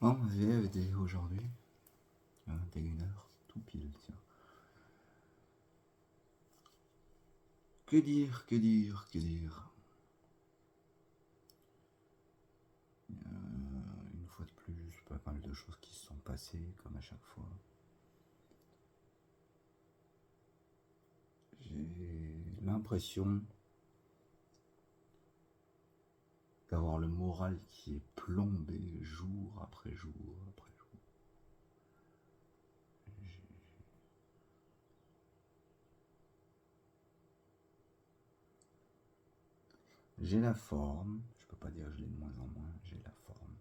Oh, VFD aujourd'hui, à 21h, tout pile, tiens. Que dire, que dire, que dire. Une fois de plus, pas mal de choses qui se sont passées, comme à chaque fois. J'ai l'impression d'avoir le moral qui est plombé jour après jour après jour. J'ai la forme, je peux pas dire que je l'ai de moins en moins, j'ai la forme.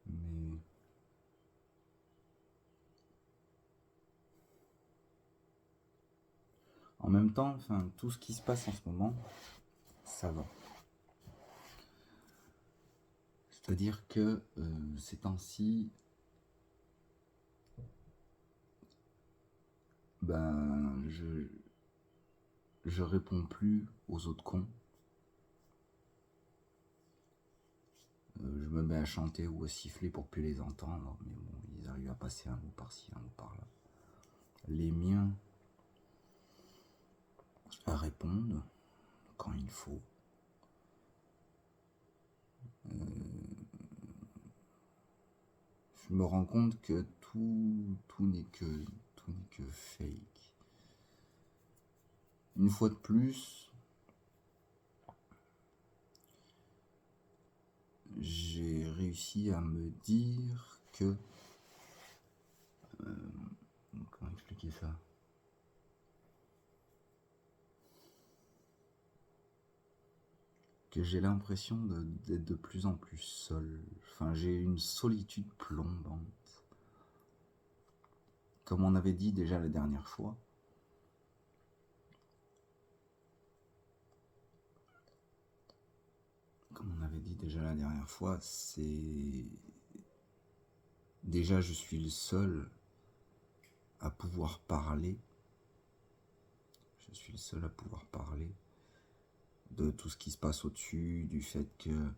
Mais en même temps, enfin, tout ce qui se passe en ce moment, ça va. C'est-à-dire que ces temps-ci, ben, je réponds plus aux autres cons. Je me mets à chanter ou à siffler pour plus les entendre, mais bon, ils arrivent à passer un mot par-ci, un mot par-là. Les miens répondent quand il faut. Je me rends compte que tout n'est que fake. Une fois de plus, j'ai réussi à me dire que... comment expliquer ça? Que j'ai l'impression d'être de plus en plus seul. Enfin, j'ai une solitude plombante. Comme on avait dit déjà la dernière fois, c'est... Déjà, je suis le seul à pouvoir parler. Je suis le seul à pouvoir parler de tout ce qui se passe au-dessus, du fait que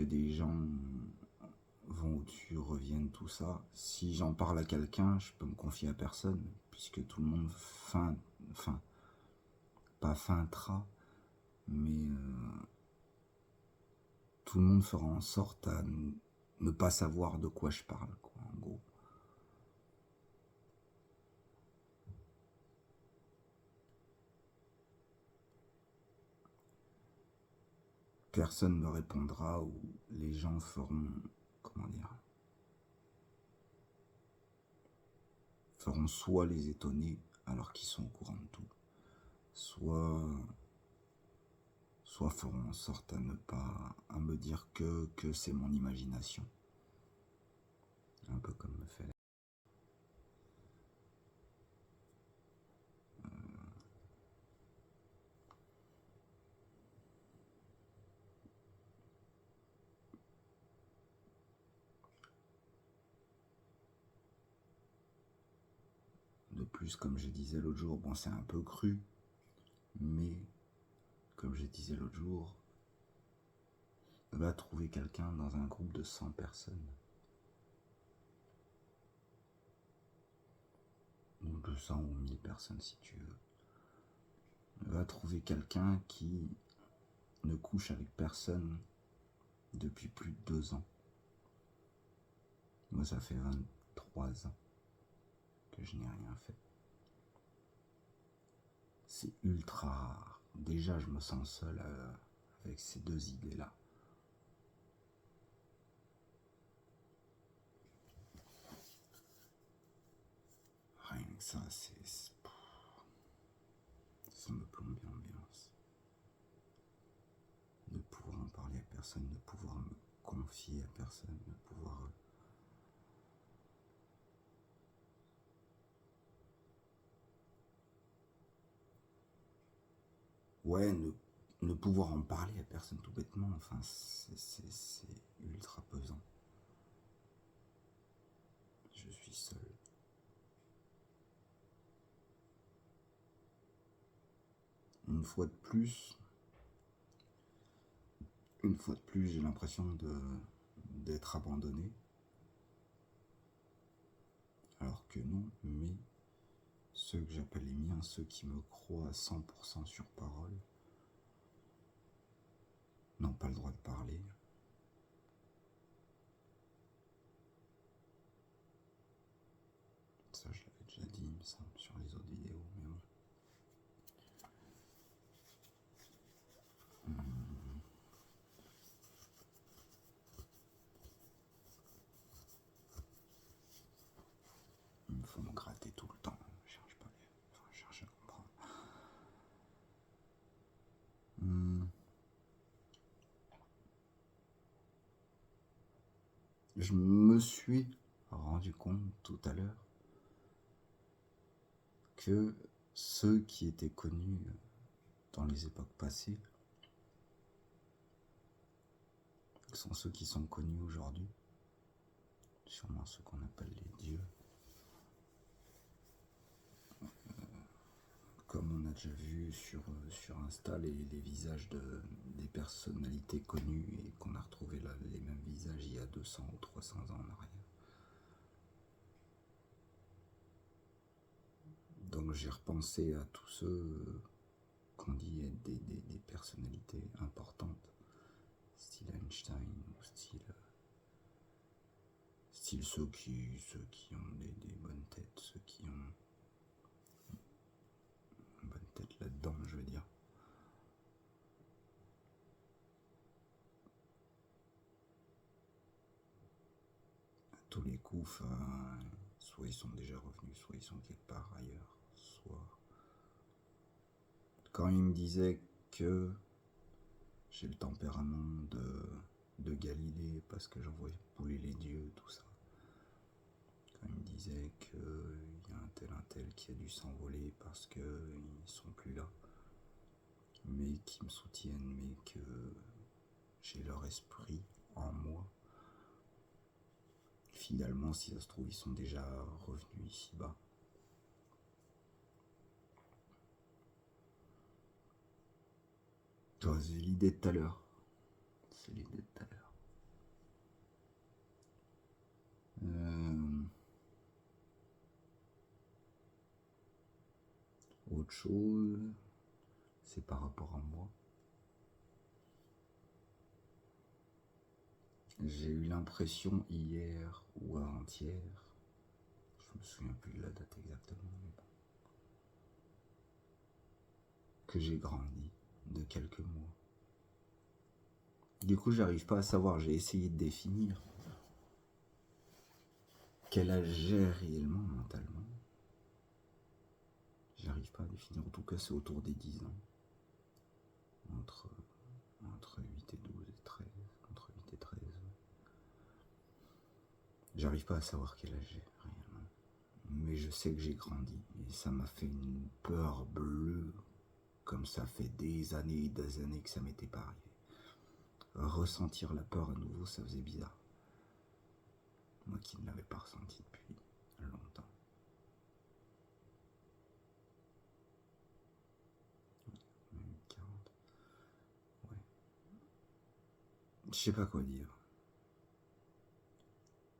des gens vont au-dessus, reviennent, tout ça. Si j'en parle à quelqu'un, je peux me confier à personne, puisque tout le monde pas feintera, mais tout le monde fera en sorte à ne pas savoir de quoi je parle, quoi, en gros. Personne ne répondra ou les gens feront, comment dire, feront soit les étonner alors qu'ils sont au courant de tout, soit feront en sorte à me dire que c'est mon imagination. Un peu comme me fait. De plus, comme je disais l'autre jour, bon, c'est un peu cru, mais comme je disais l'autre jour, va trouver quelqu'un dans un groupe de 100 personnes. Ou 200 ou 1000 personnes si tu veux. Va trouver quelqu'un qui ne couche avec personne depuis plus de 2 ans. Moi, ça fait 23 ans que je n'ai rien fait. C'est ultra rare. Déjà, je me sens seul avec ces deux idées-là. Rien que ça, ça me plombe l'ambiance. De pouvoir en parler à personne, de pouvoir me confier à personne, de pouvoir... Ouais, ne pouvoir en parler à personne tout bêtement, enfin, c'est ultra pesant. Je suis seul. Une fois de plus, j'ai l'impression d'être abandonné. Alors que non, mais ceux que j'appelle les miens, ceux qui me croient à 100% sur parole, n'ont pas le droit de parler. Ça, je l'avais déjà dit, il me semble, sur les autres vidéos, mais bon. Il me faut me gratter tout le temps. Je cherche pas je cherche à comprendre. Je me suis rendu compte tout à l'heure que ceux qui étaient connus dans les époques passées sont ceux qui sont connus aujourd'hui, sûrement ceux qu'on appelle les dieux. Comme on a déjà vu sur Insta les visages des personnalités connues et qu'on a retrouvé là les mêmes visages il y a 200 ou 300 ans en arrière. Donc j'ai repensé à tous ceux qu'on dit être des personnalités importantes, style Einstein ou style ceux qui ont des bonnes têtes, ceux qui ont une bonne tête là-dedans, je veux dire. À tous les coups, soit ils sont déjà revenus, soit ils sont quelque part ailleurs, soit... Quand il me disait que j'ai le tempérament de Galilée parce que j'envoyais pouler les dieux, tout ça. Quand il me disait qu'il y a un tel qui a dû s'envoler parce qu'ils ne sont plus là, mais qui me soutiennent, mais que j'ai leur esprit en moi. Finalement, si ça se trouve, ils sont déjà revenus ici-bas. C'est l'idée de tout à l'heure. C'est l'idée de tout à l'heure. Autre chose, c'est par rapport à moi. J'ai eu l'impression hier ou avant-hier, je me souviens plus de la date exactement, mais bon, que j'ai grandi de quelques mois. Du coup, j'arrive pas à savoir, j'ai essayé de définir quel âge j'ai réellement mentalement. J'arrive pas à définir, en tout cas c'est autour des 10 ans. Entre 8 et 12 et 13, entre 8 et 13. J'arrive pas à savoir quel âge j'ai réellement. Mais je sais que j'ai grandi et ça m'a fait une peur bleue, comme ça fait des années que ça m'était pas arrivé. Ressentir la peur à nouveau, ça faisait bizarre. Moi qui ne l'avais pas ressenti depuis longtemps. Même 40. Ouais. Je sais pas quoi dire.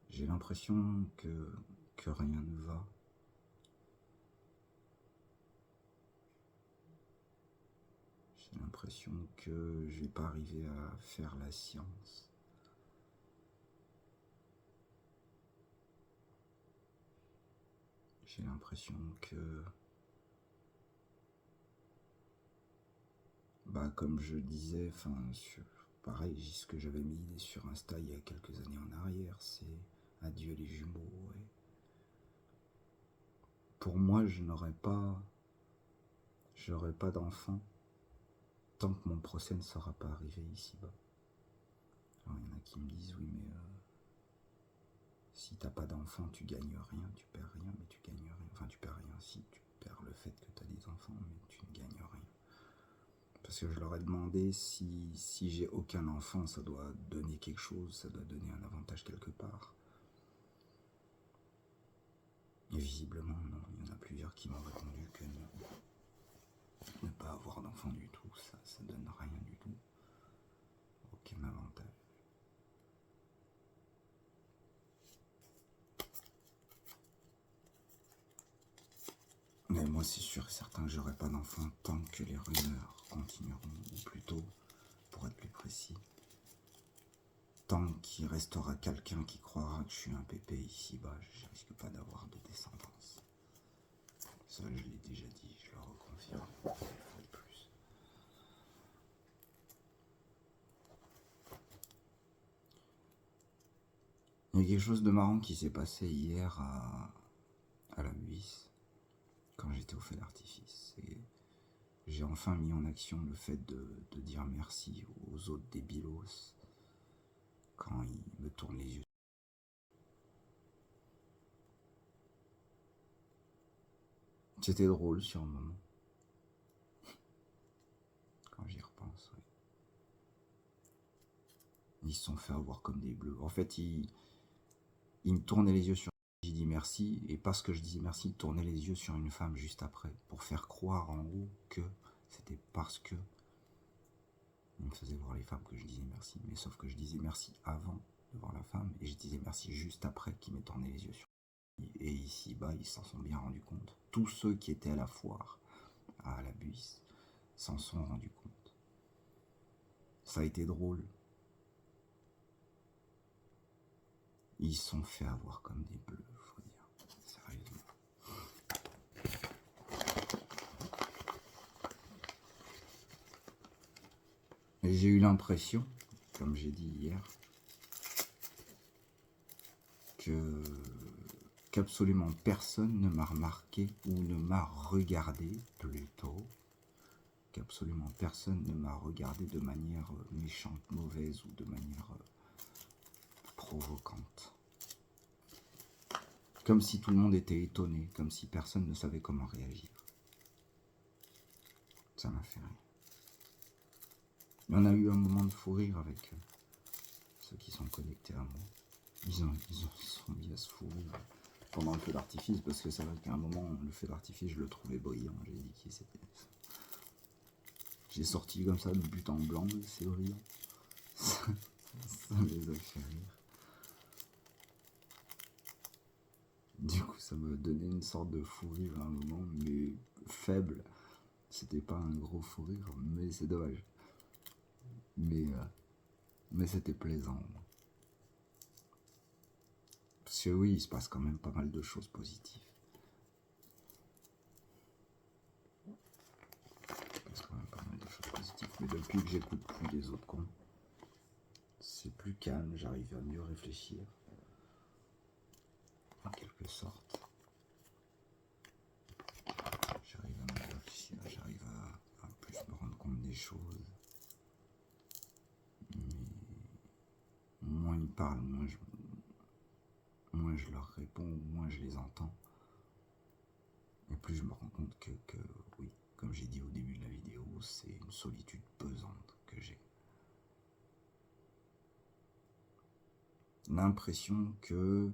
J'ai l'impression que rien ne va. J'ai l'impression que je vais pas arriver à faire la science. J'ai l'impression que, comme je disais, pareil, ce que j'avais mis sur Insta il y a quelques années en arrière, c'est adieu les jumeaux. Ouais. Pour moi, je n'aurais pas d'enfant tant que mon procès ne sera pas arrivé ici-bas. Alors, il y en a qui me disent, oui, mais si t'as pas d'enfant, tu gagnes rien, tu perds rien, mais tu gagnes rien. Enfin, tu perds rien, si tu perds le fait que t'as des enfants, mais tu ne gagnes rien. Parce que je leur ai demandé si j'ai aucun enfant, ça doit donner quelque chose, ça doit donner un avantage quelque part. Et visiblement, non. Il y en a plusieurs qui m'ont répondu que non. Ne pas avoir d'enfant du tout, ça donne rien du tout. Aucun avantage. Mais moi, c'est sûr et certain que j'aurai pas d'enfant tant que les rumeurs continueront, ou plutôt, pour être plus précis, tant qu'il restera quelqu'un qui croira que je suis un pépé ici-bas, je risque pas d'avoir de descendance. Ça, je l'ai déjà dit, je le reconfirme une fois de plus. Il y a quelque chose de marrant qui s'est passé hier à la Buisse, quand j'étais au feu d'artifice. Et j'ai enfin mis en action le fait de dire merci aux autres débilos quand ils me tournent les yeux. C'était drôle sur un moment, quand j'y repense. Oui. Ils se sont fait avoir comme des bleus. En fait, ils me tournaient les yeux sur... J'ai dit merci, et parce que je disais merci, ils tournaient les yeux sur une femme juste après, pour faire croire en haut que c'était parce que il me faisait voir les femmes que je disais merci. Mais sauf que je disais merci avant de voir la femme, et je disais merci juste après qu'ils m'aient tourné les yeux sur... Et ici-bas, ils s'en sont bien rendus compte. Tous ceux qui étaient à la foire, à la Buisse, s'en sont rendus compte. Ça a été drôle. Ils se sont fait avoir comme des bleus, faut dire. Sérieusement. Et j'ai eu l'impression, comme j'ai dit hier, qu'absolument personne ne m'a remarqué ou ne m'a regardé plutôt, qu'absolument personne ne m'a regardé de manière méchante, mauvaise ou de manière provocante. Comme si tout le monde était étonné, comme si personne ne savait comment réagir. Ça m'a fait rire. On a eu un moment de fou rire avec ceux qui sont connectés à moi. Ils se sont mis à se fou rire pendant le feu d'artifice, parce que c'est vrai qu'à un moment, le feu d'artifice, je le trouvais brillant. J'ai dit qui c'était. J'ai sorti comme ça, de but en blanc, c'est brillant. Ça les a fait rire. Du coup, ça m'a donné une sorte de fou rire à un moment, mais faible. C'était pas un gros fou rire, mais c'est dommage. Mais c'était plaisant. Parce que oui, il se passe quand même pas mal de choses positives. Il se passe quand même pas mal de choses positives. Mais depuis que j'écoute plus les autres cons, c'est plus calme, j'arrive à mieux réfléchir. En quelque sorte. J'arrive à mieux réfléchir, j'arrive à plus me rendre compte des choses. Mais moins ils parlent, moins je leur réponds, moins je les entends. Et plus je me rends compte que oui, comme j'ai dit au début de la vidéo, c'est une solitude pesante que j'ai. L'impression que,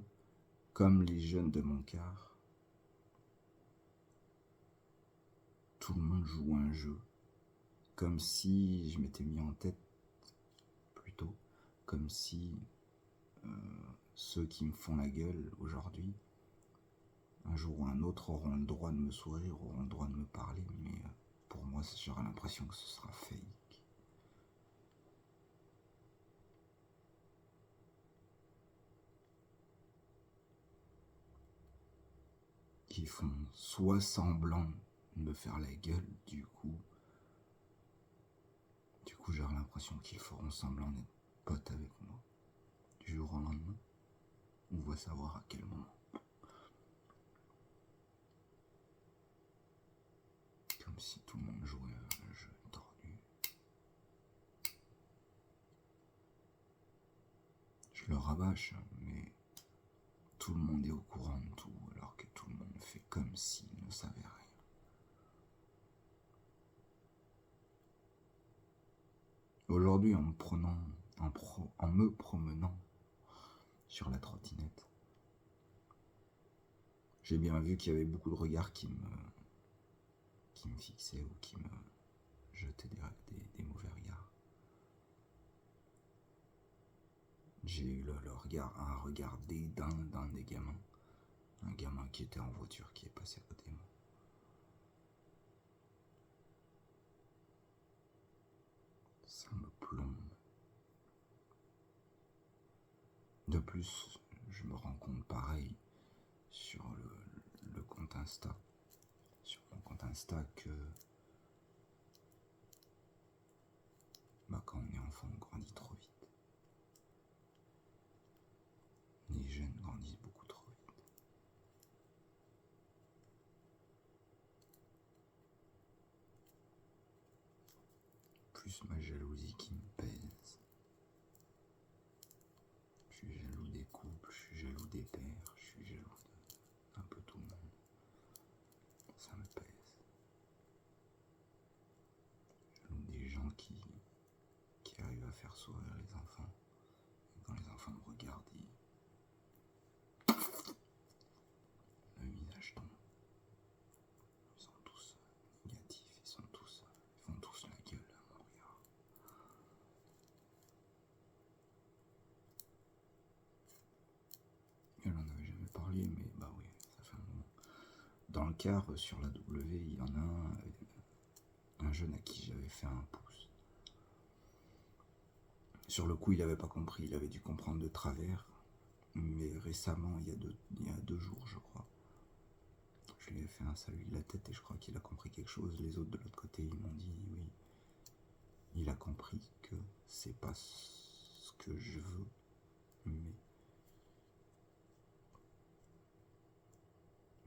comme les jeunes de mon quart, tout le monde joue un jeu. Comme si je m'étais mis en tête, plutôt, comme si ceux qui me font la gueule aujourd'hui, un jour ou un autre, auront le droit de me sourire, auront le droit de me parler, mais pour moi, j'aurai l'impression que ce sera fake. Qui font soit semblant de me faire la gueule, du coup j'aurai l'impression qu'ils feront semblant d'être potes avec moi. Du jour au lendemain, on va savoir à quel moment. Comme si tout le monde jouait un jeu tordu. Je le rabâche, mais tout le monde est au courant de tout, alors que tout le monde fait comme s'il ne savait rien. Aujourd'hui, en me promenant sur la trottinette, j'ai bien vu qu'il y avait beaucoup de regards qui me fixaient ou qui me jetaient des mauvais regards. J'ai eu un regard dédain d'un des gamins. Un gamin qui était en voiture qui est passé à côté de moi. Ça me plombe. De plus, je me rends compte pareil sur le compte Insta. Sur mon compte Insta que quand on est enfant, on grandit trop vite. Les jeunes grandissent beaucoup trop vite. Plus ma jalousie qui me pèse. Je suis jaloux des couples, je suis jaloux des pères, je suis jaloux d'un peu tout le monde. Ça me pèse. Jaloux des gens qui arrivent à faire sourire les enfants. Et quand les enfants me regardent, le visage tombe. Ils sont tous négatifs, ils font tous la gueule à mon regard. Elle en avait jamais parlé, mais bah oui, ça fait un moment. Dans le car, sur la W, il y en a un jeune à qui j'avais fait un pouce. Sur le coup, il n'avait pas compris, il avait dû comprendre de travers. Mais récemment, il y a 2 jours, je crois, je lui ai fait un salut de la tête et je crois qu'il a compris quelque chose. Les autres de l'autre côté, ils m'ont dit oui, il a compris que c'est pas ce que je veux,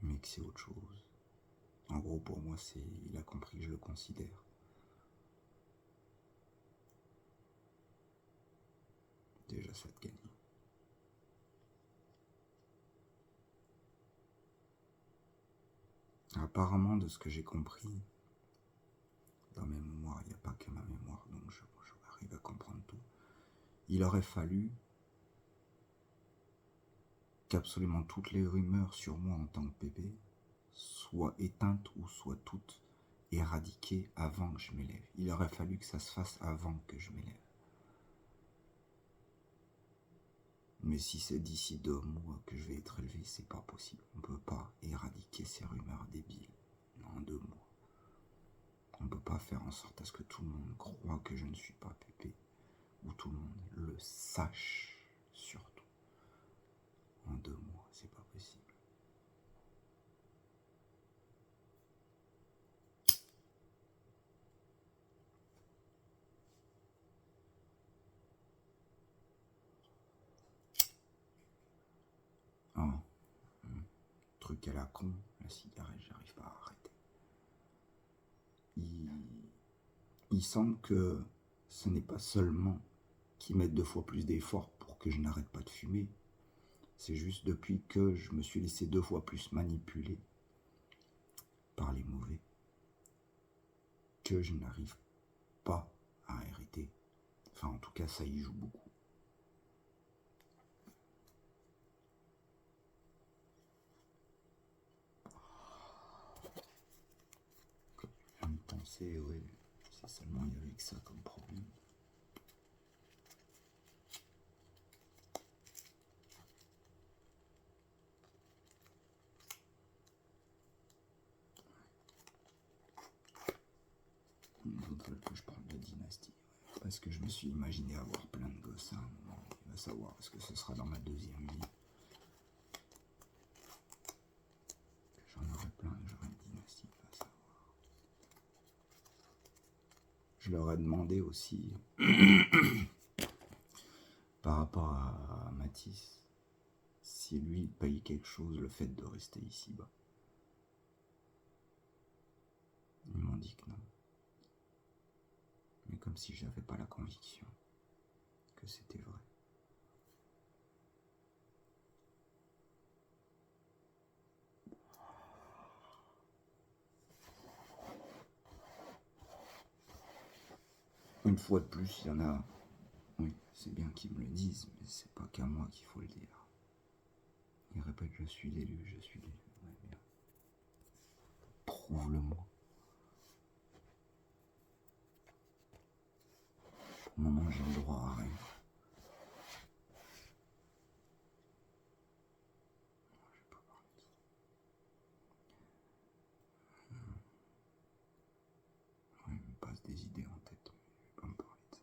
mais que c'est autre chose. En gros, pour moi, il a compris que je le considère. Déjà, ça te gagne. Apparemment, de ce que j'ai compris, dans mes mémoires, il n'y a pas que ma mémoire, donc j'arrive à comprendre tout. Il aurait fallu qu'absolument toutes les rumeurs sur moi en tant que bébé soient éteintes ou soient toutes éradiquées avant que je m'élève. Il aurait fallu que ça se fasse avant que je m'élève. Mais si c'est d'ici 2 mois que je vais être élevé, c'est pas possible. On peut pas éradiquer ces rumeurs débiles en 2 mois. On peut pas faire en sorte à ce que tout le monde croit que je ne suis pas pépé, ou tout le monde le sache surtout. En 2 mois, c'est pas possible. Oh, truc à la con, la cigarette, j'arrive pas à arrêter. Il semble que ce n'est pas seulement qu'ils mettent 2 fois plus d'efforts pour que je n'arrête pas de fumer, c'est juste depuis que je me suis laissé 2 fois plus manipuler par les mauvais que je n'arrive pas à arrêter. Enfin, en tout cas, ça y joue beaucoup. Je me pensais, ouais, si seulement il y avait que ça comme problème. Les autres veulent que je parle de la dynastie. Ouais, parce que je me suis imaginé avoir plein de gosses à un moment. Il va savoir, est-ce que ce sera dans ma 2e vie. J'en aurai plein et j'aurai une dynastie, il va savoir. Je leur ai demandé aussi, par rapport à Mathis, si lui paye quelque chose le fait de rester ici-bas. Ils m'ont dit que non. Mais comme si j'avais pas la conviction que c'était vrai. Une fois de plus, il y en a. Oui, c'est bien qu'ils me le disent, mais c'est pas qu'à moi qu'il faut le dire. Ils répètent, je suis l'élu, je suis l'élu. Ouais, bien. Prouve-le-moi. Pour le moment, j'ai le droit à rien. Je vais pas parler de ça. Ouais, il me passe des idées en tête, mais je vais pas me parler de ça.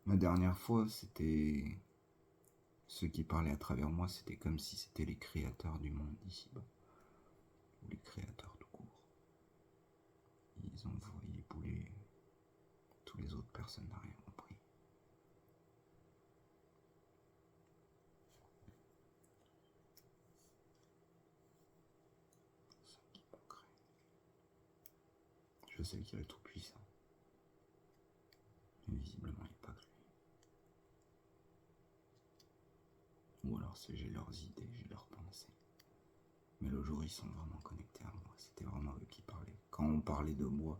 La dernière fois, c'était... Ceux qui parlaient à travers moi, c'était comme si c'était les créateurs du monde ici-bas. Ou les créateurs tout court. Ils ont envoyé bouler tous les autres personnes n'ont rien compris. C'est ça qui manquerait. Je sais qu'il est tout puissant. Mais visiblement, il n'y a pas que lui. Ou alors c'est j'ai leurs idées, j'ai leurs pensées. Mais le jour, ils sont vraiment connectés à moi. C'était vraiment eux qui parlaient. Quand on parlait de moi,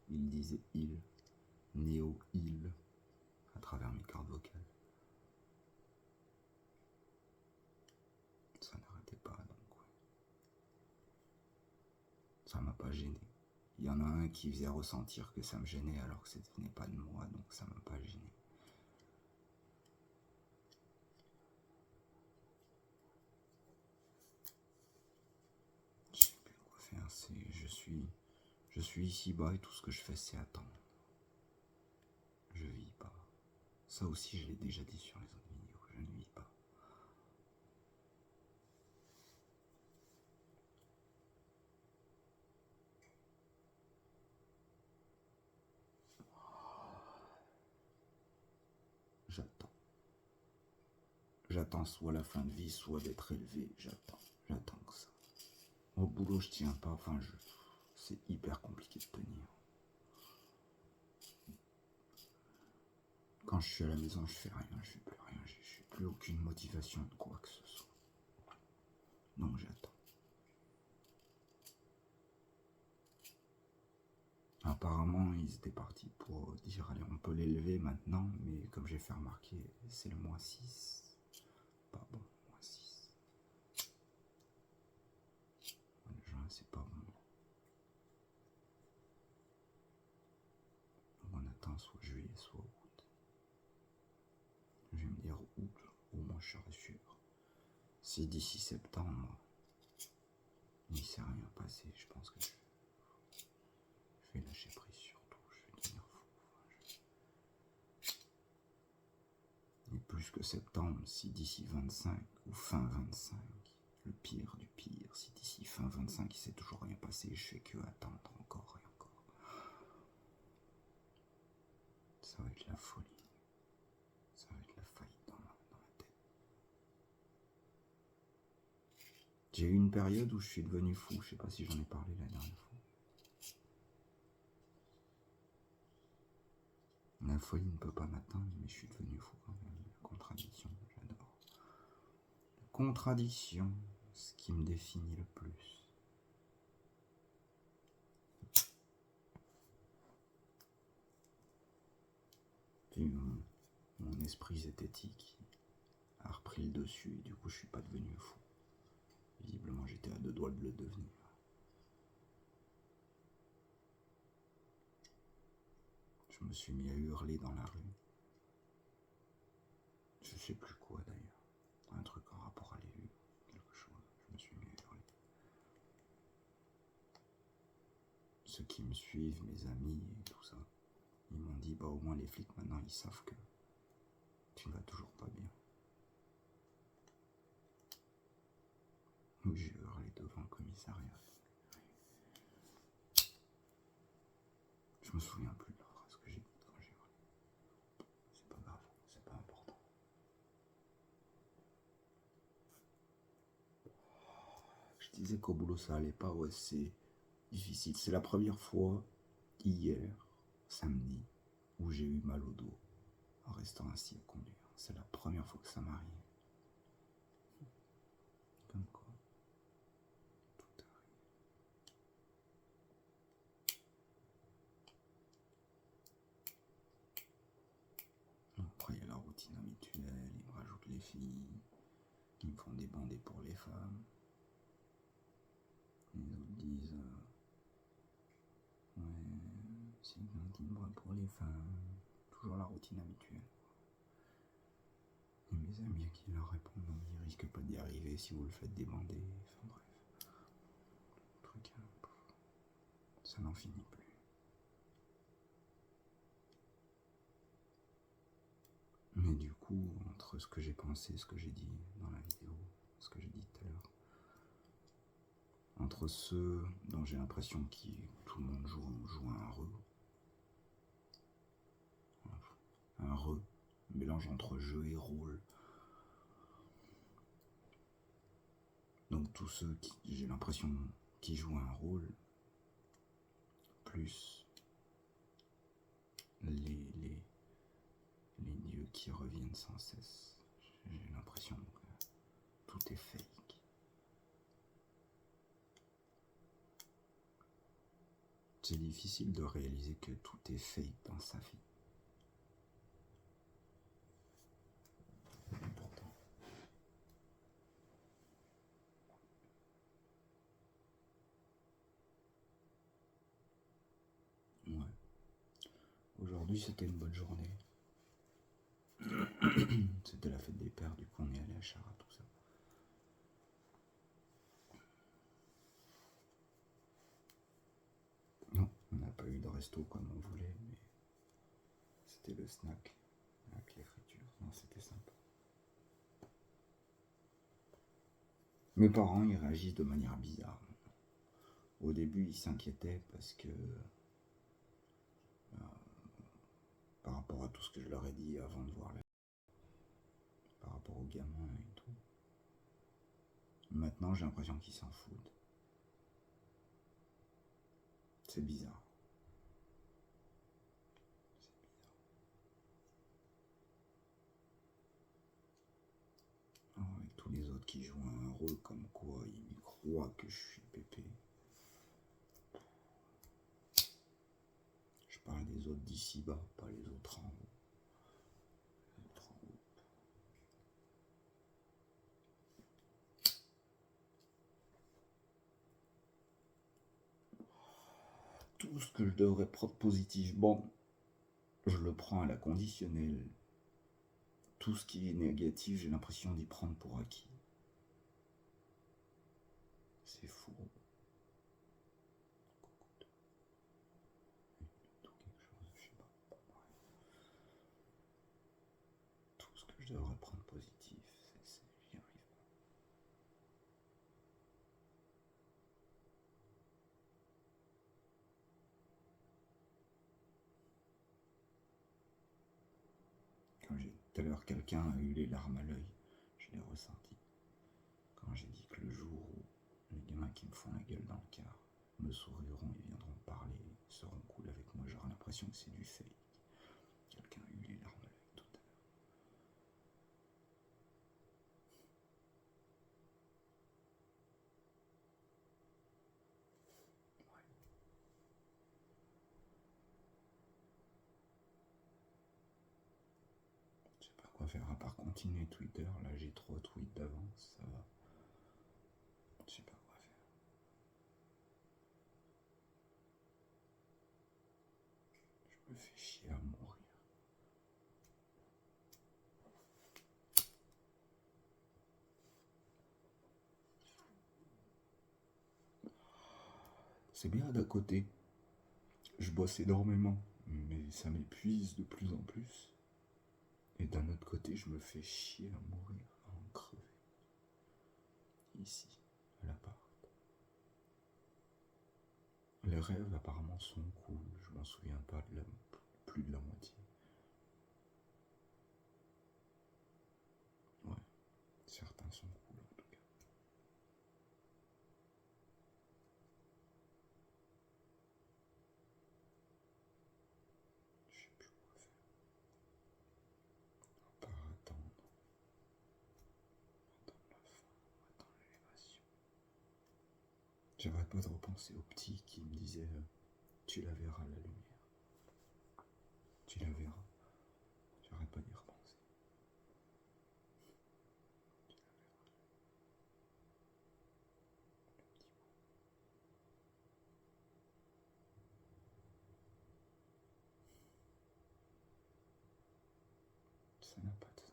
ils disaient il, Néo, il, à travers mes cordes vocales. Ça n'arrêtait pas, donc ouais. Ça m'a pas gêné. Il y en a un qui faisait ressentir que ça me gênait alors que ça ne venait pas de moi, donc ça m'a pas gêné. Je sais plus quoi faire, je suis ici-bas et tout ce que je fais c'est attendre. Je vis pas. Ça aussi je l'ai déjà dit sur les autres vidéos, je ne vis pas. J'attends. J'attends soit la fin de vie, soit d'être élevé. J'attends que ça. Au boulot, je tiens pas. Enfin, c'est hyper compliqué de tenir. Quand je suis à la maison, je fais rien, je fais plus rien. J'ai plus aucune motivation de quoi que ce soit. Donc j'attends. Apparemment, ils étaient partis pour dire allez, on peut l'élever maintenant, mais comme j'ai fait remarquer, c'est le -6. Pas bon, -6. Le juin, c'est pas bon. Donc on attend soit juillet, soit août. Je vais me dire août, au moins je serai sûr. Si d'ici septembre, il ne s'est rien passé, je pense que je vais lâcher prise surtout, je vais devenir fou. Et plus que septembre, si d'ici 25 ou fin 25, le pire du pire, si d'ici fin 25 il s'est toujours rien passé, je fais que attendre encore et encore. Ça va être la folie. Ça va être la faillite dans ma tête. J'ai eu une période où je suis devenu fou, je sais pas si j'en ai parlé la dernière fois. La folie ne peut pas m'atteindre, mais je suis devenu fou quand même. La contradiction, j'adore. La contradiction, ce qui me définit le plus. Puis mon esprit zététique a repris le dessus et du coup je suis pas devenu fou. Visiblement j'étais à 2 doigts de le devenir. Je me suis mis à hurler dans la rue. Je sais plus quoi d'ailleurs. Un truc en rapport à l'élu, quelque chose. Je me suis mis à hurler. Ceux qui me suivent, mes amis et tout ça, ils m'ont dit bah au moins les flics maintenant ils savent que tu ne vas toujours pas bien. Donc j'ai hurlé devant le commissariat. Je me souviens plus de la phrase que j'ai dite quand j'ai hurlé. C'est pas grave, c'est pas important. Je disais qu'au boulot ça allait pas, ouais c'est difficile. C'est la première fois hier, samedi, où j'ai eu mal au dos en restant assis à conduire. C'est la première fois que ça m'arrive. Comme quoi, tout arrive. Après, il y a la routine habituelle, ils me rajoutent les filles, ils me font des bandés pour les femmes. Les autres disent ouais, c'est bien timbre pour les femmes. Toujours la routine habituelle. Et mes amis à qui leur répondent, non, ils risquent pas d'y arriver si vous le faites débander. Enfin bref. Truc, ça n'en finit plus. Et du coup, entre ce que j'ai pensé, ce que j'ai dit dans la vidéo, ce que j'ai dit tout à l'heure, entre ceux dont j'ai l'impression que tout le monde joue un re, mélange entre jeu et rôle. Donc tous ceux qui, j'ai l'impression, qui jouent un rôle, plus les dieux qui reviennent sans cesse. J'ai l'impression que tout est fake. C'est difficile de réaliser que tout est fake dans sa vie. Et pourtant. Ouais. Aujourd'hui, c'était une bonne journée. C'était la fête des pères, du coup on est allé à Chara, tout ça. Non, on n'a pas eu de resto comme on voulait, mais c'était le snack avec les fritures. Non, c'était sympa. Mes parents, ils réagissent de manière bizarre. Au début, ils s'inquiétaient parce que par rapport à tout ce que je leur ai dit avant de voir par rapport aux gamins et tout. Maintenant, j'ai l'impression qu'ils s'en foutent. C'est bizarre. Alors, avec tous les autres qui jouent un rôle comme quoi ils croient que je suis pépé. Je parle des autres d'ici bas, pas les autres en haut. Tout ce que je devrais prendre positif, bon, je le prends à la conditionnelle. Tout ce qui est négatif, j'ai l'impression d'y prendre pour acquis. C'est fou. Tout ce que je devrais prendre positif, j'y arrive pas. Quand j'ai dit tout à l'heure, quelqu'un a eu les larmes à l'œil, je l'ai ressenti. Quand j'ai dit que le jour où les gamins qui me font la gueule dans le car me souriront et viendront parler, seront cool avec moi, j'aurai l'impression que c'est du fake. Quelqu'un a eu les larmes à l'œil tout à l'heure. Ouais. Je sais pas quoi faire à part continuer Twitter. Là, j'ai 3 tweets d'avance, ça va. Je sais pas quoi faire. Je me fais chier à mourir. C'est bien d'un côté. Je bosse énormément, mais ça m'épuise de plus en plus. Et d'un autre côté, je me fais chier à mourir, à en crever. Ici, à l'appart. Les rêves apparemment sont cool, je m'en souviens pas de plus de la moitié. Ouais, certains sont cool en tout cas. Je sais plus quoi faire. À part attendre la fin, attendre l'élévation. J'arrête pas de repenser au petit qui me disait tu la verras la lumière. Tu la verras. J'arrête pas d'y repenser. Ça n'a pas de sens.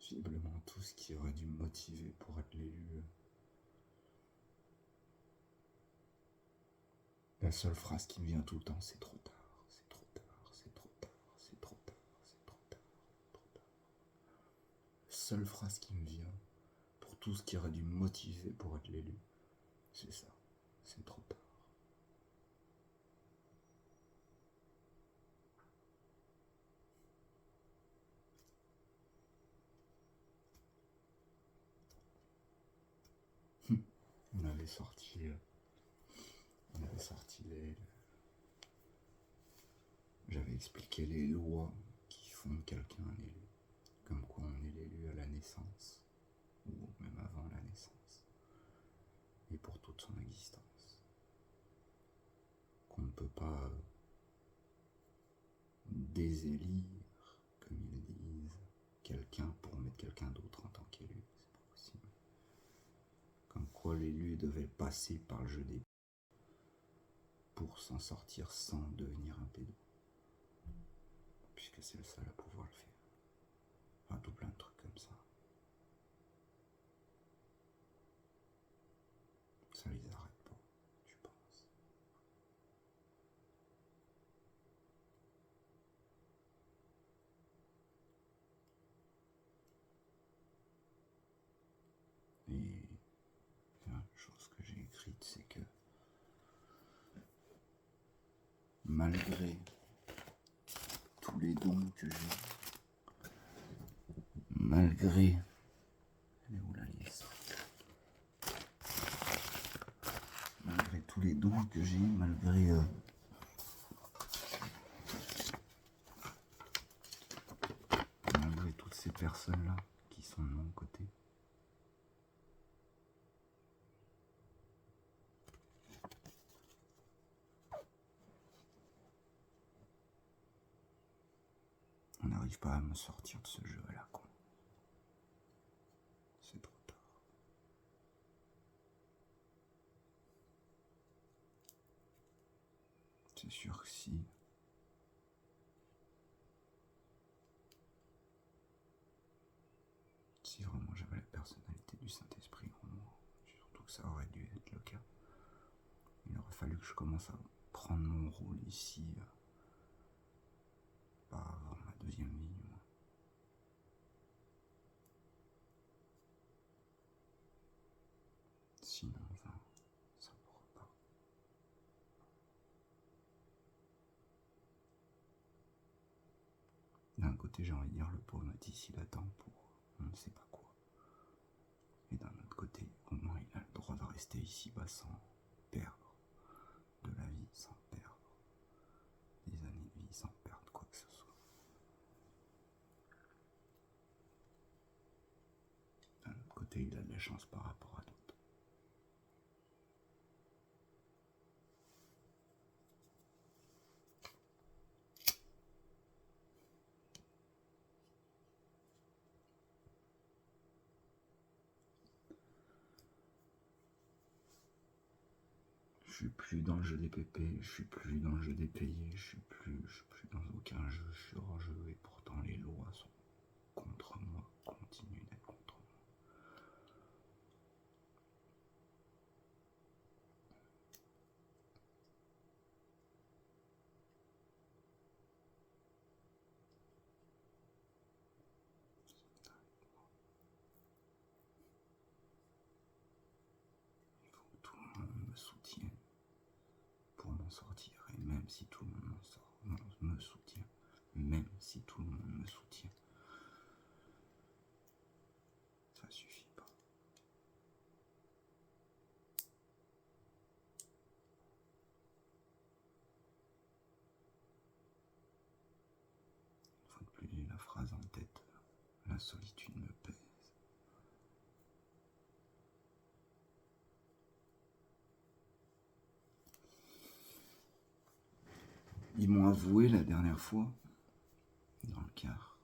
Visiblement, tout ce qui aurait dû me motiver pour être l'élu. La seule phrase qui me vient tout le temps, c'est trop tard, c'est trop tard, c'est seule phrase qui me vient pour tout ce qui aurait dû me motiver pour être l'élu. C'est ça. C'est trop tard. On avait sorti les... J'avais expliqué les lois qui font de quelqu'un un élu. Comme quoi on est l'élu à la naissance, ou même avant la naissance, et pour toute son existence. Qu'on ne peut pas désélire, comme ils disent, quelqu'un pour mettre quelqu'un d'autre en tant qu'élu. C'est pas possible. Comme quoi l'élu devait passer par le jeu des pour s'en sortir sans devenir un pédo. Puisque c'est le seul à pouvoir le faire. Enfin, tout plein de trucs comme ça. Ça les arrête pas, je pense. Et la chose que j'ai écrite, c'est que malgré tous les dons que j'ai, malgré... Elle est où la liste? Malgré tous les dons que j'ai, malgré... malgré toutes ces personnes-là qui sont de mon côté, on n'arrive pas à me sortir de ce jeu à la con. C'est trop tard. C'est sûr que si vraiment j'avais la personnalité du Saint-Esprit en moi, surtout que ça aurait dû être le cas, il aurait fallu que je commence à prendre mon rôle ici, pas avant ma deuxième vie, moi. Sinon, enfin, ça ne pourra pas. D'un côté, j'ai envie de dire, le pauvre Matisse, il attend pour on ne sait pas quoi. Et d'un autre côté, au moins, il a le droit de rester ici-bas sans perdre de la vie, sans perdre des années de vie, sans perdre quoi que ce soit. D'un autre côté, il a de la chance par rapport à d'autres. Je suis plus dans le jeu des pépés, je suis plus dans le jeu des payés, je suis plus dans aucun jeu, je suis hors jeu et pourtant les lois sont contre moi, continuent d'être contre moi. Il faut que tout le monde me soutienne pour m'en sortir et même si tout le monde me soutient, même si tout le monde me soutient, ça suffit pas. Une fois de plus, j'ai la phrase en tête, la solitude me pèse. Ils m'ont avoué la dernière fois, dans le car,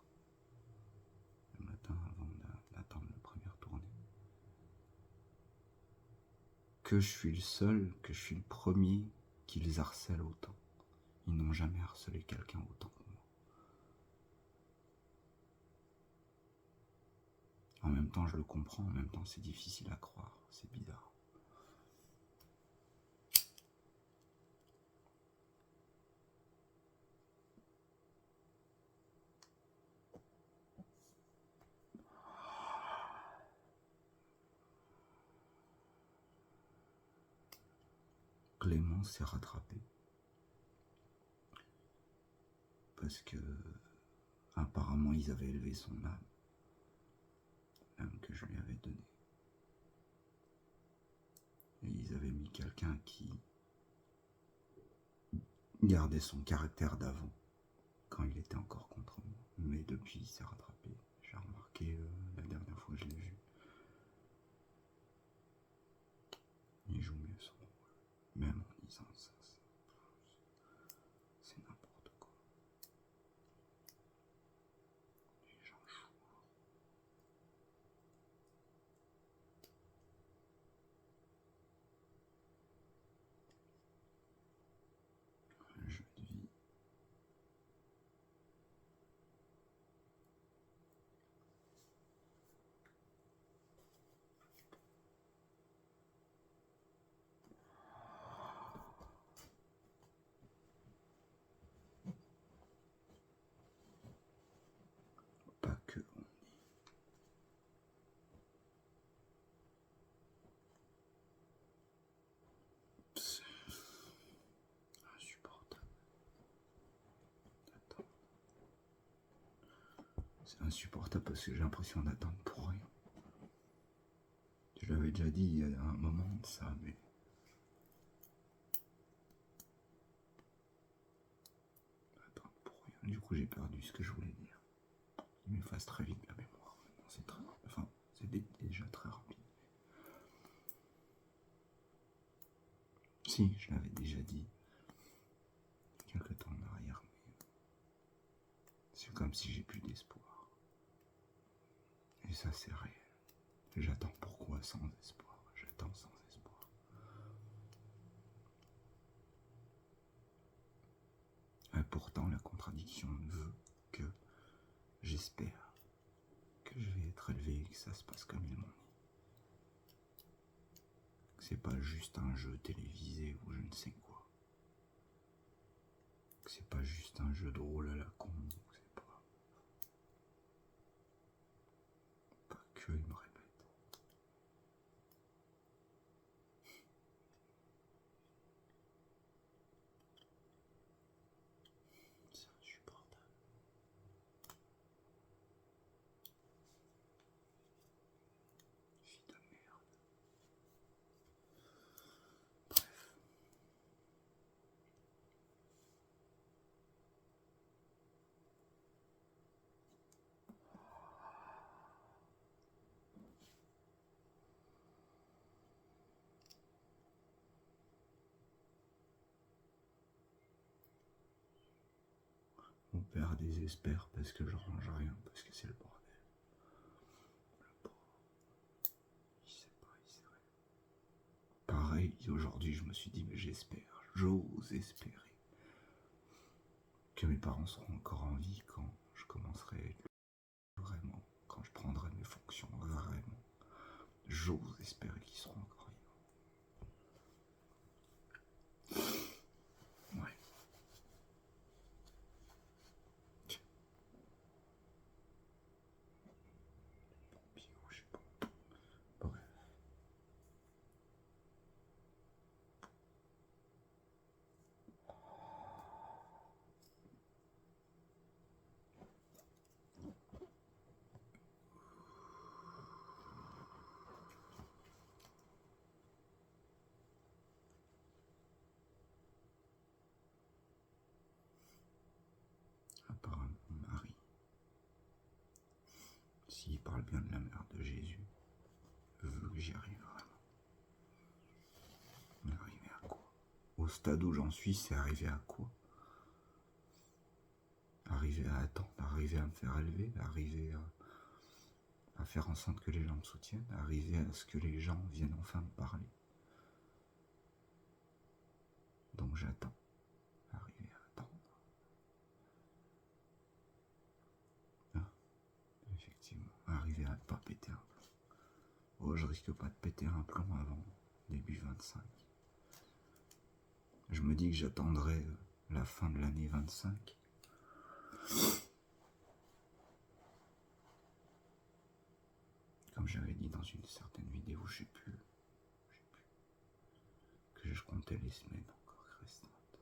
le matin avant d'attendre la première tournée, que je suis le seul, que je suis le premier qu'ils harcèlent autant. Ils n'ont jamais harcelé quelqu'un autant que moi. En même temps, je le comprends, en même temps, c'est difficile à croire, c'est bizarre. Clément s'est rattrapé. Parce que apparemment ils avaient élevé son âme. L'âme que je lui avais donnée. Et ils avaient mis quelqu'un qui gardait son caractère d'avant, quand il était encore contre moi. Mais depuis, il s'est rattrapé. J'ai remarqué la dernière fois que je l'ai vu. Il joue mieux son rôle. Même en disant ça, c'est n'importe quoi. Les gens jouent. Un jeu de vie. Pas que on y. C'est insupportable. Attends. C'est insupportable parce que j'ai l'impression d'attendre pour rien. Je l'avais déjà dit il y a un moment de ça, mais attendre pour rien. Du coup, j'ai perdu ce que je voulais dire. Il m'efface très vite la mémoire. Maintenant, c'est très, enfin, c'est déjà très rapide. Si, je l'avais déjà dit quelque temps en arrière, mais c'est comme si j'ai plus d'espoir. Et ça, c'est réel. J'attends pourquoi sans espoir. J'attends sans espoir. Et pourtant, la contradiction veut que j'espère que je vais être élevé et que ça se passe comme ils m'ont dit. Que c'est pas juste un jeu télévisé ou je ne sais quoi. Que c'est pas juste un jeu de rôle à la con. C'est pas que ils me répètent. C'est insupportable. Fille de merde. Bref. Mon père désespère parce que je range rien, parce que c'est le bordel. Le pauvre. Il sait pas, il sait rien. Pareil, aujourd'hui je me suis dit, mais j'espère, j'ose espérer que mes parents seront encore en vie quand je commencerai vraiment, quand je prendrai mes fonctions vraiment. J'ose espérer qu'ils seront encore vivants. Ouais. Pompiers ou je sais pas. Bref. Apparemment, Marie, s'il parle bien de la mère de Jésus, veut que j'y arrive vraiment. Mais arriver à quoi? Au stade où j'en suis, c'est arriver à quoi? Arriver à attendre, arriver à me faire élever, arriver à faire en sorte que les gens me soutiennent, arriver à ce que les gens viennent enfin me parler. Donc j'attends, arriver à attendre. Ah, effectivement, arriver à ne pas péter un plomb. Oh, je risque pas de péter un plomb avant début 25. Je me dis que j'attendrai la fin de l'année 25. Comme j'avais dit dans une certaine vidéo, je sais plus, que je comptais les semaines encore restantes.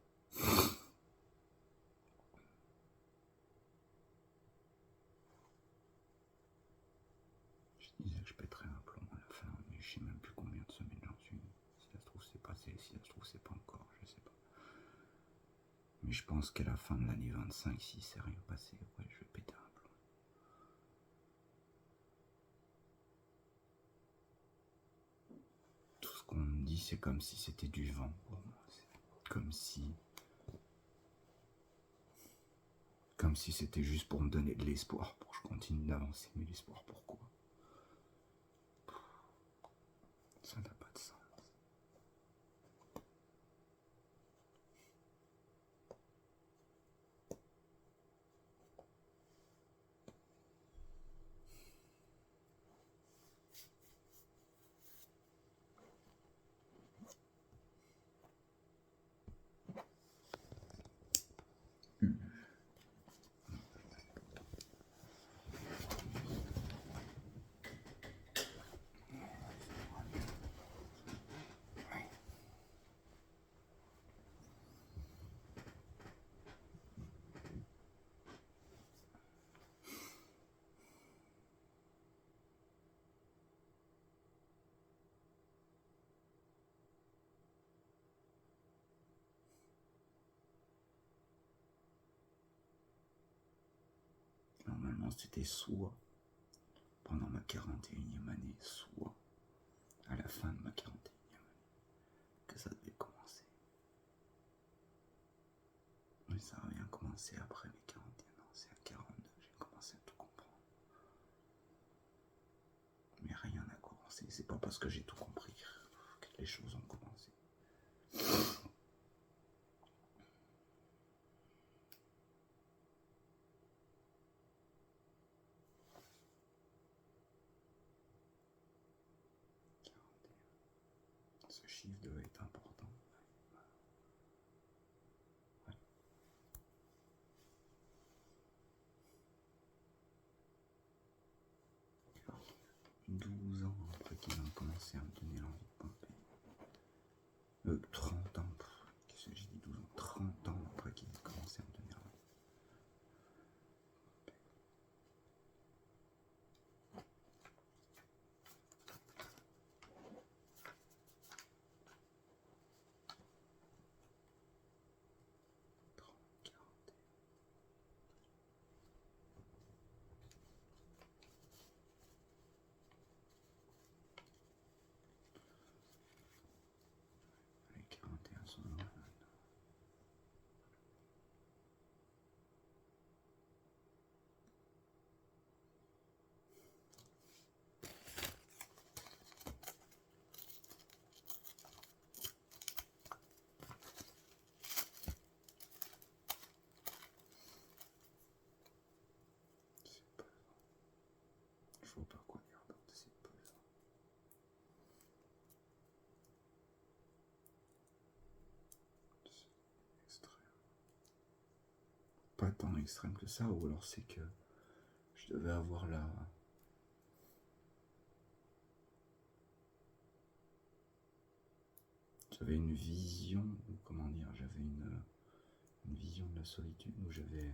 Je disais que je pèterais un plomb à la fin, mais je sais même plus combien de semaines j'en suis. Si ça se trouve c'est passé, si ça se trouve c'est pas encore, je sais pas. Mais je pense qu'à la fin de l'année 25, si c'est rien passé, ouais, je vais péter un plomb. Tout ce qu'on me dit, c'est comme si c'était du vent pour moi. C'est comme si c'était juste pour me donner de l'espoir, pour que je continue d'avancer. Mais l'espoir, pourquoi? Ça n'a pas de sens. Normalement, c'était soit pendant ma 41e année, soit à la fin de ma 41e année, que ça devait commencer. Mais ça a bien commencé après mes 41 ans, c'est à 42 que j'ai commencé à tout comprendre. Mais rien n'a commencé, c'est pas parce que j'ai tout compris que les choses ont commencé. Ce chiffre devait être important. Ouais. 12 ans après qu'ils ont commencé à me donner l'envie de pomper. 30 ans, qu'est-ce que j'ai dit 12 ans 30 ans après qu'ils ont commencé à me donner l'envie. Les 41 sont loin maintenant. C'est pesant. Je vois pas quoi dire d'autre, c'est pesant. C'est extrême. Pas tant extrême que ça, ou alors c'est que je devais avoir j'avais une vision, ou comment dire, j'avais une vision de la solitude où j'avais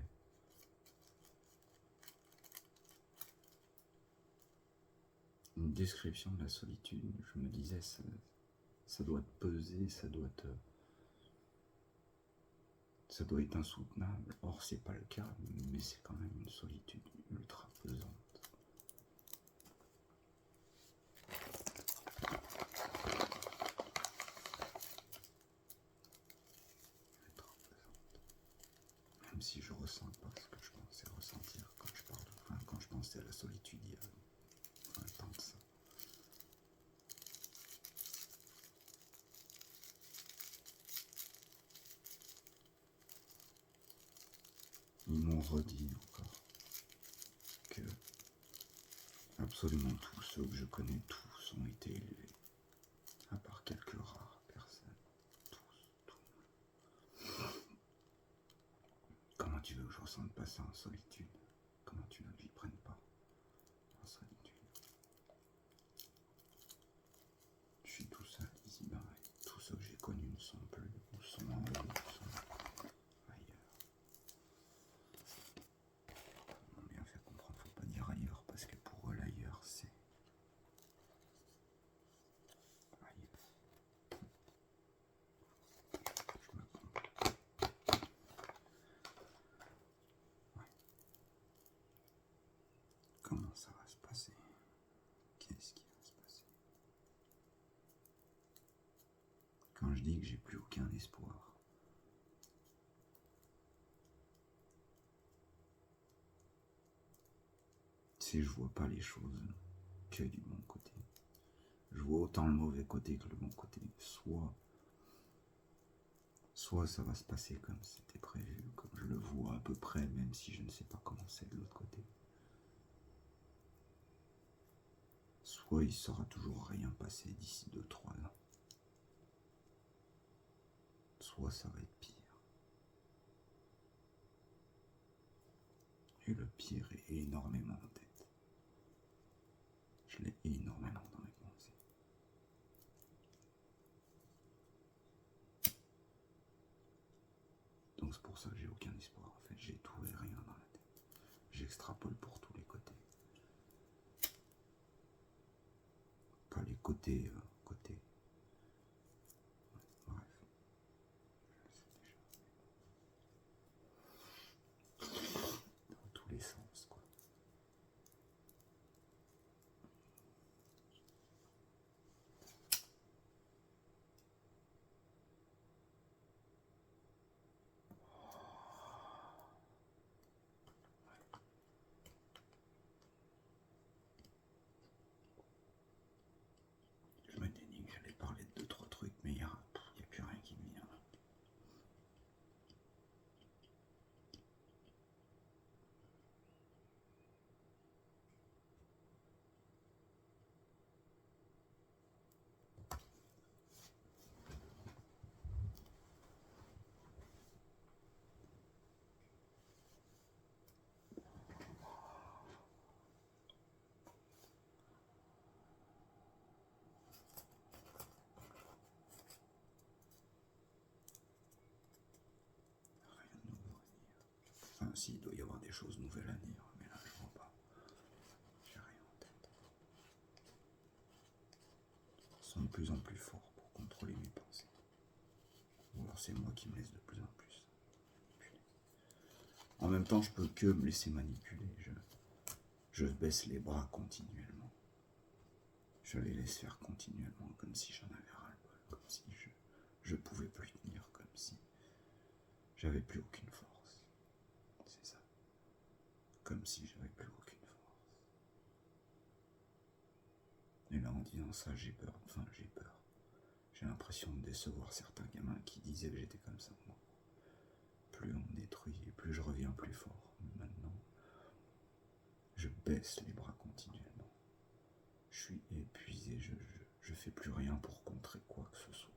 une description de la solitude. Je me disais, ça doit te peser, ça doit être insoutenable. Or, c'est pas le cas, mais c'est quand même une solitude ultra pesante. Même si je ressens pas ce que je pensais ressentir quand je pensais à la solitude il y a 20 ans de ça. Ils m'ont redit encore que absolument tous ceux que je connais, tous ont été élevés, à part quelques rares personnes. Tous. Comment tu veux que je ressente pas ça en solitude? Comment tu veux que j'y prenne pas en solitude? Je suis tout seul ici-bas et tous ceux que j'ai connus ne sont plus, ou sont en haut, ou sont ailleurs. On m'a bien fait comprendre, faut pas dire ailleurs, parce que pour eux l'ailleurs c'est ailleurs. Je me trompe. Ouais. Comment ça va se passer? Qu'est-ce qui va se passer? Quand je dis que j'ai plus aucun espoir, c'est que je vois pas les choses que du bon côté. Je vois autant le mauvais côté que le bon côté. Soit ça va se passer comme c'était prévu, comme je le vois à peu près, même si je ne sais pas comment c'est de l'autre côté. Soit il sera toujours rien passé d'ici 2-3 ans. Soit ça va être pire. Et le pire est énormément en tête. Je l'ai énormément dans les pensées. Donc c'est pour ça que j'ai aucun espoir. En fait, j'ai tout et rien dans la tête. J'extrapole pour tous les côtés. Pas les côtés, côtés. Ouais, bref. Je le sais déjà. Dans tous les sens, quoi. Je m'étais dit que j'allais parler de 2-3 trucs, mais il n'y a plus rien qui me vient. Rien de nouveau à dire. Enfin, si, il doit y avoir des choses nouvelles à dire, mais là, je vois pas. J'ai rien en tête. Ils sont de plus en plus forts pour contrôler mes pensées. Ou alors c'est moi qui me laisse de plus en plus manipuler. En même temps, je peux que me laisser manipuler. Je baisse les bras continuellement. Je les laisse faire continuellement, comme si j'en avais ras-le-bol, comme si je pouvais plus tenir, comme si j'avais plus aucune force. C'est ça. Comme si j'avais plus aucune force. Et là, en disant ça, j'ai peur. Enfin, j'ai peur. J'ai l'impression de décevoir certains gamins qui disaient que j'étais comme ça, moi. Plus on me détruit, plus je reviens plus fort. Mais maintenant, je baisse les bras continuellement. Je suis épuisé, je fais plus rien pour contrer quoi que ce soit.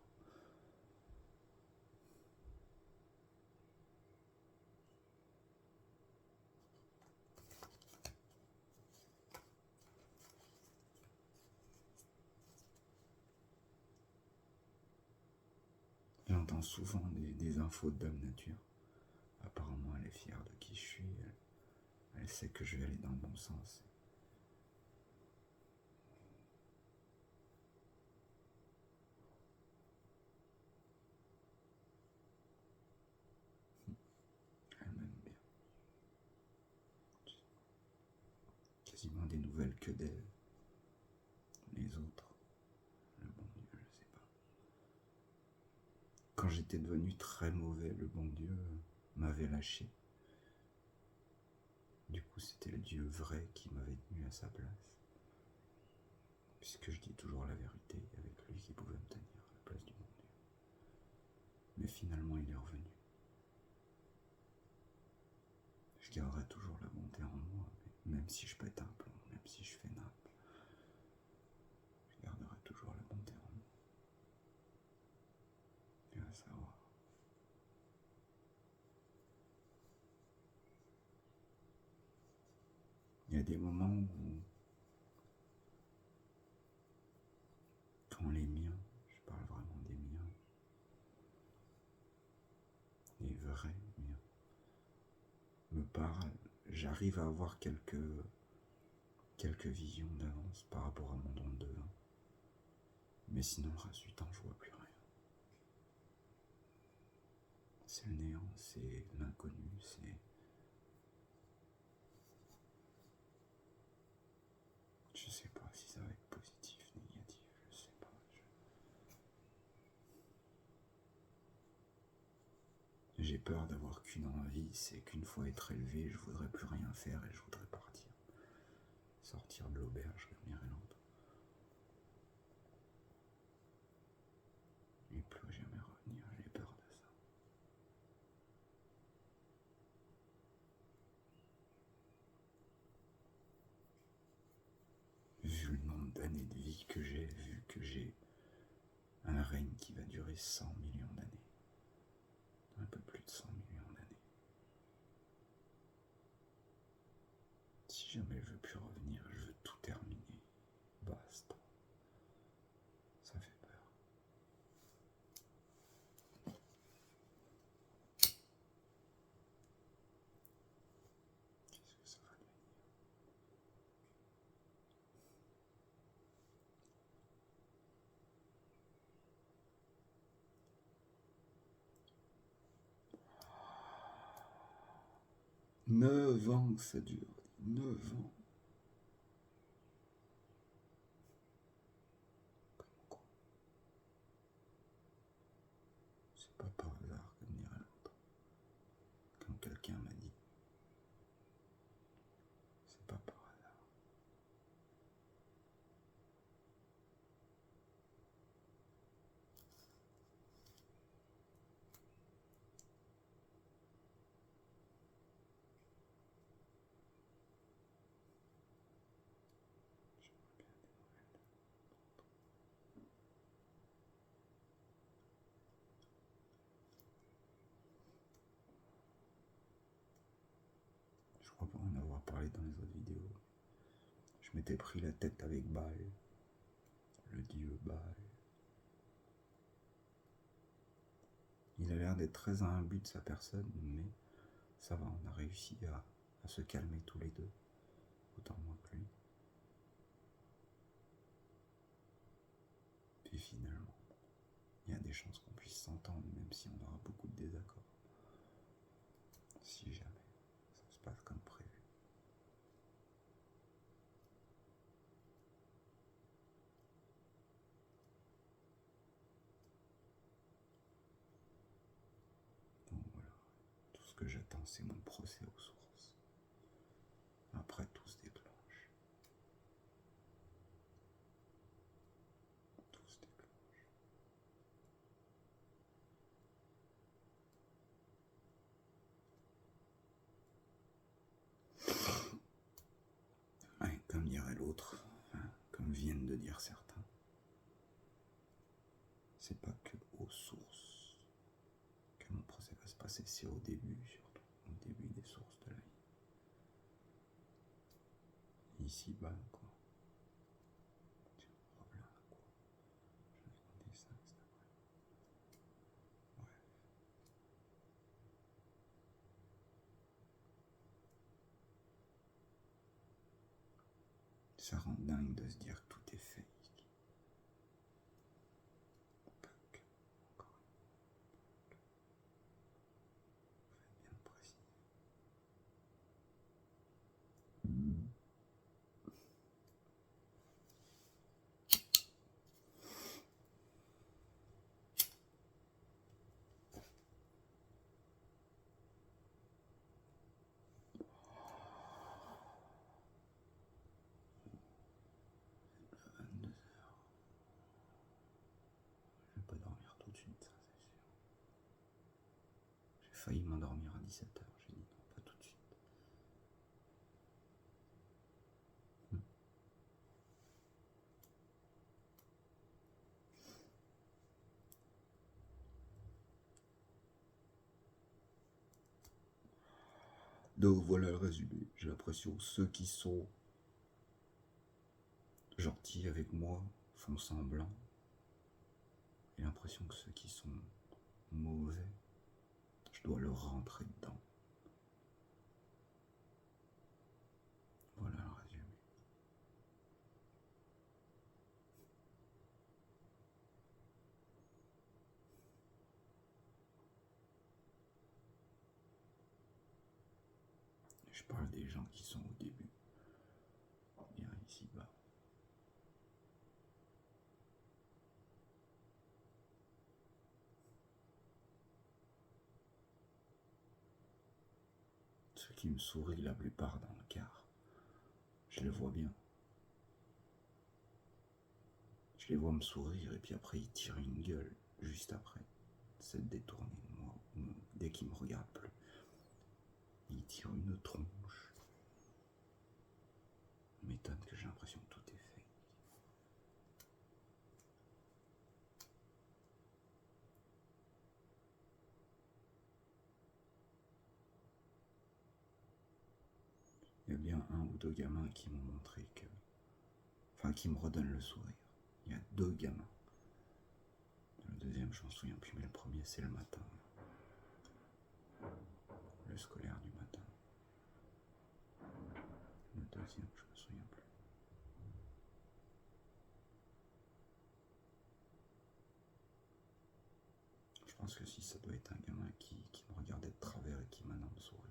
J'entends souvent des infos de Dame Nature. Apparemment, elle est fière de qui je suis. Elle sait que je vais aller dans le bon sens. Elle m'aime bien. Quasiment des nouvelles que d'elle. Les autres, le bon Dieu, je sais pas. Quand j'étais devenu très mauvais, le bon Dieu m'avait lâché. Du coup, c'était le Dieu vrai qui m'avait tenu à sa place. Puisque je dis toujours la vérité, avec lui qui pouvait me tenir à la place du bon Dieu. Mais finalement, il est revenu. Je garderai toujours la bonté en moi, même si je pète un plomb, même si je fais nappe. Je garderai toujours la bonté en moi. Et à savoir. Il y a des moments où, quand les miens, je parle vraiment des miens, est vrai, me parle. J'arrive à avoir quelques visions d'avance par rapport à mon don de devin. Mais sinon, le reste du temps, je vois plus rien. C'est le néant, c'est l'inconnu, c'est... Je sais pas si ça va être positif, négatif, je sais pas. J'ai peur d'avoir qu'une envie, c'est qu'une fois être élevé, je voudrais plus rien faire et je voudrais partir. Sortir de l'auberge comme Irlande. Et plus jamais revenir, j'ai peur de ça. Vu le nombre d'années de vie que j'ai, vu que j'ai un règne qui va durer 100 millions d'années. Un peu plus de 100 millions d'années. Si jamais je veux plus revenir, je veux tout terminer. Basta. Ça fait peur. Qu'est-ce que ça va devenir? Neuf ans que ça dure. 9 ans. Comme quoi? C'est pas par hasard, comme dirait l'autre. Quand quelqu'un m'a dit. C'est pas par hasard. Je crois pas en avoir parlé dans les autres vidéos. Je m'étais pris la tête avec Baal. Le dieu Baal. Il a l'air d'être très imbu de sa personne, mais ça va, on a réussi à se calmer tous les deux. Autant moi que lui. Puis finalement, il y a des chances qu'on puisse s'entendre, même si on aura beaucoup de désaccords. Si jamais ça se passe comme prévu. Donc voilà, tout ce que j'attends, c'est mon procès aux sources. Après, tout se déclenche. Tout se déclenche. Ouais, comme dirait l'autre, hein, comme viennent de dire certains, c'est pas que aux sources que mon procès va se passer, c'est au début surtout, au début des sources de la vie. Ici-bas, quoi. Tiens, hop là, quoi. Je vais compter ça, c'est après. Bref. Ça rend dingue de se dire que tout est fake. Pâques, encore une fois. Faites bien de préciser. À 22h. Je vais pas dormir tout de suite, ça c'est sûr. J'ai failli m'endormir à 17h, j'ai dit non, pas tout de suite. Donc voilà le résumé. J'ai l'impression que ceux qui sont gentils avec moi font semblant. J'ai l'impression que ceux qui sont mauvais, je dois le rentrer dedans. Voilà le résumé. Je parle des gens qui sont au début, bien ici-bas. Ceux qui me sourient la plupart dans le car, je les vois bien. Je les vois me sourire et puis après ils tirent une gueule juste après. C'est détourné de moi. Dès qu'ils me regardent plus, ils tirent une tronche. M'étonne que j'ai l'impression que tout est fait. Il y a bien un ou deux gamins qui m'ont montré que... Enfin, qui me redonnent le sourire. Il y a 2 gamins. Le deuxième, je m'en souviens plus, mais le premier, c'est le matin. Le scolaire du matin. Le deuxième, je me souviens plus. Je pense que si ça doit être un gamin qui me regardait de travers et qui maintenant me sourit.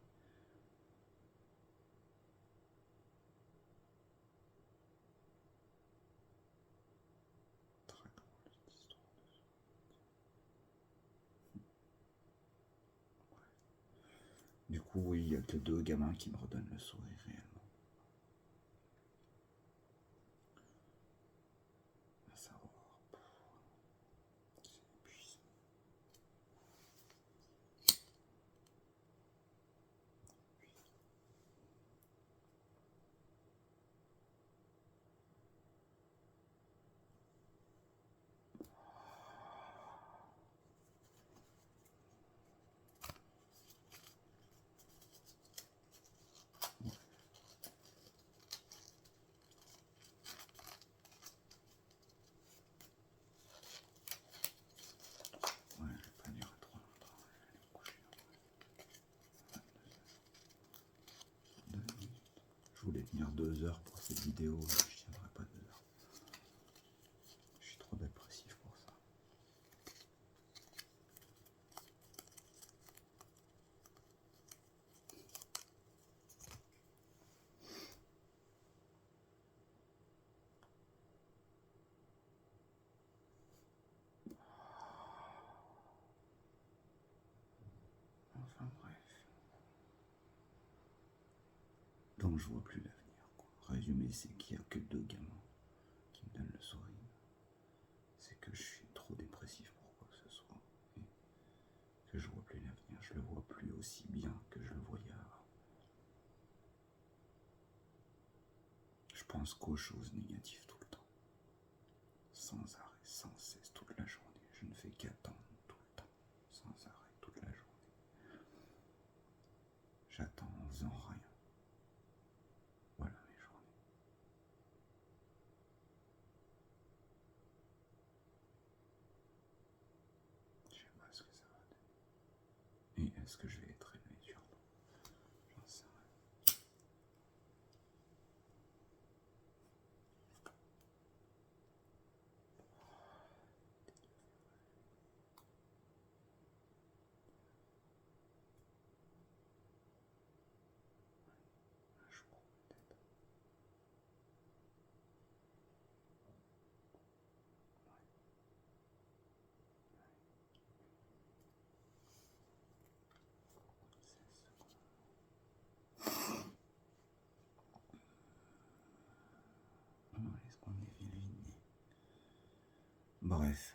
Très drôle cette histoire. Du coup, oui, il n'y a que 2 gamins qui me redonnent le sourire réellement. À savoir, c'est épuisant. Ouais, je vais pas durer trop longtemps. Je vais aller me coucher. 2 minutes. Je voulais tenir 2 heures pour cette vidéo, mais je tiendrai pas 2 heures. Je suis trop dépressif pour ça. Enfin bref. Donc je vois plus l'avenir, quoi. Résumé, c'est qu'il n'y a que 2 gamins qui me donnent le sourire. C'est que je suis trop dépressif pour quoi que ce soit. Et que je vois plus l'avenir. Je le vois plus aussi bien que je le voyais avant. Je pense qu'aux choses négatives tout le temps. Sans arrêt, sans cesse, toute la journée. Je ne fais qu'attendre tout le temps. Sans arrêt, toute la journée. J'attends en faisant rien. Voilà mes journées. Je sais pas ce que ça va donner. Et est-ce que je vais être élevé sur nous? J'en sais rien. Un jour, peut-être. Est-ce qu'on est vilain? Bref.